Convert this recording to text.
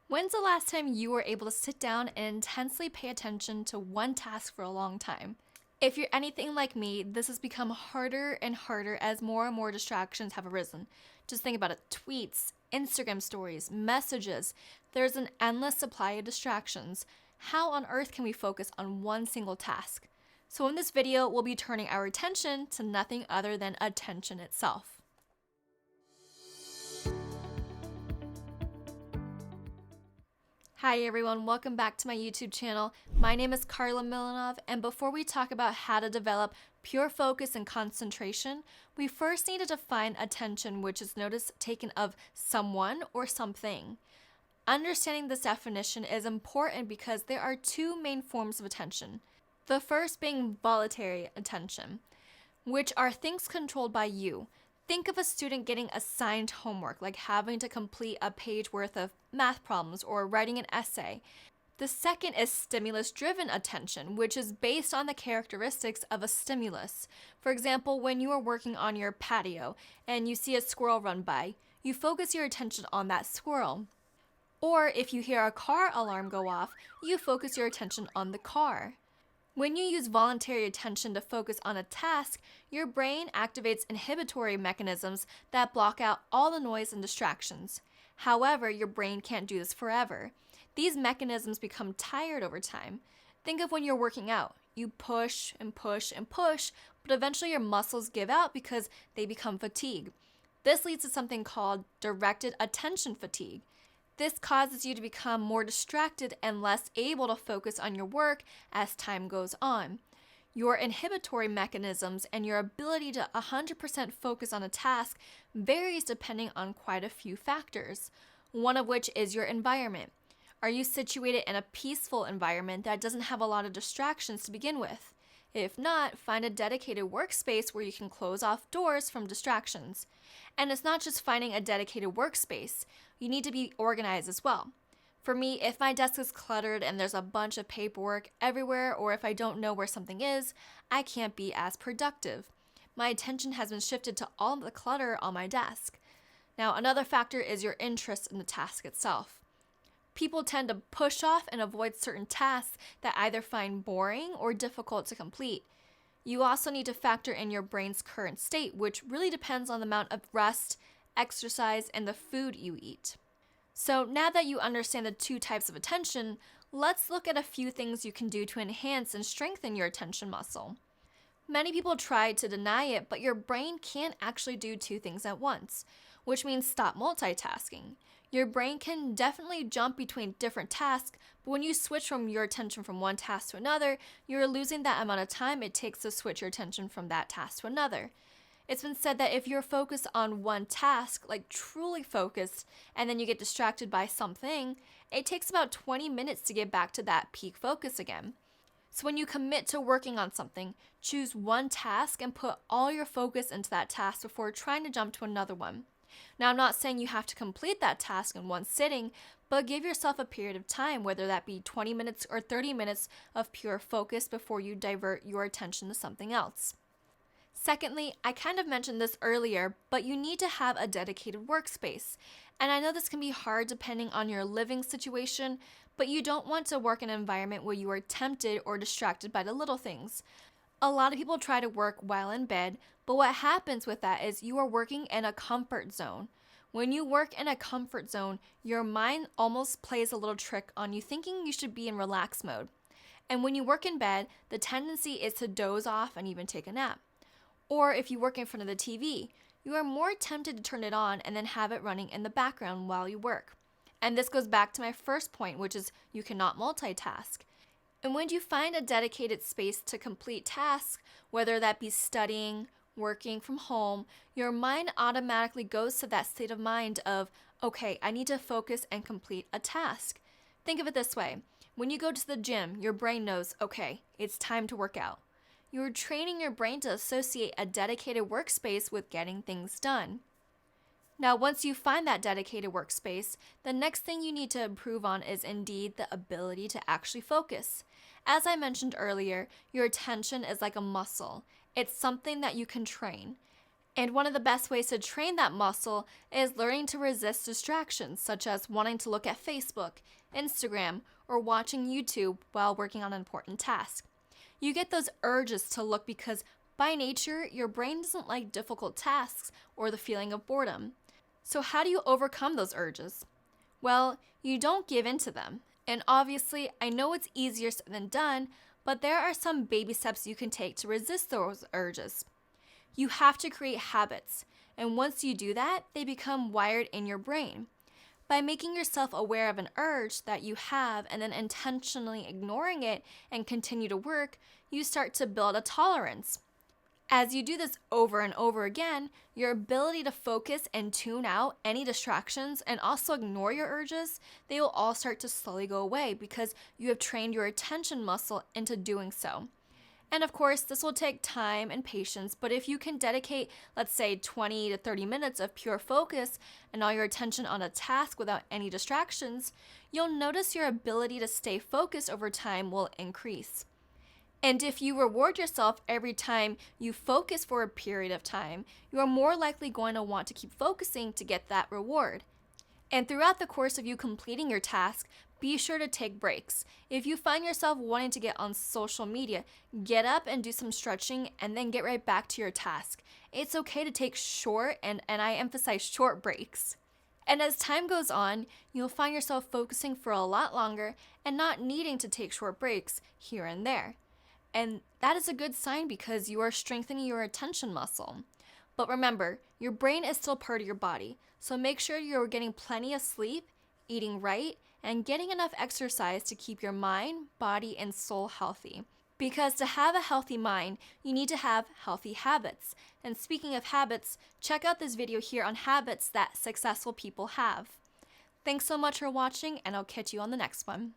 When's the last time you were able to sit down and intensely pay attention to one task for a long time? If you're anything like me, this has become harder and harder as more and more distractions have arisen. Just think about it: tweets, Instagram stories, messages. There's an endless supply of distractions. How on earth can we focus on one single task? So in this video, we'll be turning our attention to nothing other than attention itself. Hi everyone, welcome back to my YouTube channel. My name is Carla Milanov, and before we talk about how to develop pure focus and concentration, we first need to define attention, which is notice taken of someone or something. Understanding this definition is important because there are two main forms of attention. The first being voluntary attention, which are things controlled by you. Think of a student getting assigned homework, like having to complete a page worth of math problems or writing an essay. The second is stimulus-driven attention, which is based on the characteristics of a stimulus. For example, when you are working on your patio and you see a squirrel run by, you focus your attention on that squirrel. Or if you hear a car alarm go off, you focus your attention on the car. When you use voluntary attention to focus on a task, your brain activates inhibitory mechanisms that block out all the noise and distractions. However, your brain can't do this forever. These mechanisms become tired over time. Think of when you're working out. You push and push and push, but eventually your muscles give out because they become fatigued. This leads to something called directed attention fatigue. This causes you to become more distracted and less able to focus on your work as time goes on. Your inhibitory mechanisms and your ability to 100% focus on a task varies depending on quite a few factors, one of which is your environment. Are you situated in a peaceful environment that doesn't have a lot of distractions to begin with? If not, find a dedicated workspace where you can close off doors from distractions. And it's not just finding a dedicated workspace. You need to be organized as well. For me, if my desk is cluttered and there's a bunch of paperwork everywhere, or if I don't know where something is, I can't be as productive. My attention has been shifted to all the clutter on my desk. Now, another factor is your interest in the task itself. People tend to push off and avoid certain tasks that either find boring or difficult to complete. You also need to factor in your brain's current state, which really depends on the amount of rest, exercise, and the food you eat. So now that you understand the two types of attention, let's look at a few things you can do to enhance and strengthen your attention muscle. Many people try to deny it, but your brain can't actually do two things at once, which means stop multitasking. Your brain can definitely jump between different tasks, but when you switch from your attention from one task to another, you're losing that amount of time it takes to switch your attention from that task to another. It's been said that if you're focused on one task, like truly focused, and then you get distracted by something, it takes about 20 minutes to get back to that peak focus again. So when you commit to working on something, choose one task and put all your focus into that task before trying to jump to another one. Now, I'm not saying you have to complete that task in one sitting, but give yourself a period of time, whether that be 20 minutes or 30 minutes of pure focus before you divert your attention to something else. Secondly, I kind of mentioned this earlier, but you need to have a dedicated workspace. And I know this can be hard depending on your living situation, but you don't want to work in an environment where you are tempted or distracted by the little things. A lot of people try to work while in bed, but what happens with that is you are working in a comfort zone. When you work in a comfort zone, your mind almost plays a little trick on you thinking you should be in relax mode. And when you work in bed, the tendency is to doze off and even take a nap. Or if you work in front of the TV, you are more tempted to turn it on and then have it running in the background while you work. And this goes back to my first point, which is you cannot multitask. And when you find a dedicated space to complete tasks, whether that be studying, working from home, your mind automatically goes to that state of mind of, okay, I need to focus and complete a task. Think of it this way. When you go to the gym, your brain knows, okay, it's time to work out. You're training your brain to associate a dedicated workspace with getting things done. Now, once you find that dedicated workspace, the next thing you need to improve on is indeed the ability to actually focus. As I mentioned earlier, your attention is like a muscle. It's something that you can train. And one of the best ways to train that muscle is learning to resist distractions, such as wanting to look at Facebook, Instagram, or watching YouTube while working on an important task. You get those urges to look because by nature, your brain doesn't like difficult tasks or the feeling of boredom. So how do you overcome those urges? Well, you don't give in to them. And obviously, I know it's easier said than done, but there are some baby steps you can take to resist those urges. You have to create habits, and once you do that, they become wired in your brain. By making yourself aware of an urge that you have and then intentionally ignoring it and continue to work, you start to build a tolerance. As you do this over and over again, your ability to focus and tune out any distractions and also ignore your urges, they will all start to slowly go away because you have trained your attention muscle into doing so. And of course, this will take time and patience, but if you can dedicate, let's say, 20 to 30 minutes of pure focus and all your attention on a task without any distractions, you'll notice your ability to stay focused over time will increase. And if you reward yourself every time you focus for a period of time, you are more likely going to want to keep focusing to get that reward. And throughout the course of you completing your task, be sure to take breaks. If you find yourself wanting to get on social media, get up and do some stretching and then get right back to your task. It's okay to take short, and I emphasize short breaks. And as time goes on, you'll find yourself focusing for a lot longer and not needing to take short breaks here and there. And that is a good sign because you are strengthening your attention muscle. But remember, your brain is still part of your body, so make sure you're getting plenty of sleep, eating right, and getting enough exercise to keep your mind, body, and soul healthy. Because to have a healthy mind, you need to have healthy habits. And speaking of habits, check out this video here on habits that successful people have. Thanks so much for watching, and I'll catch you on the next one.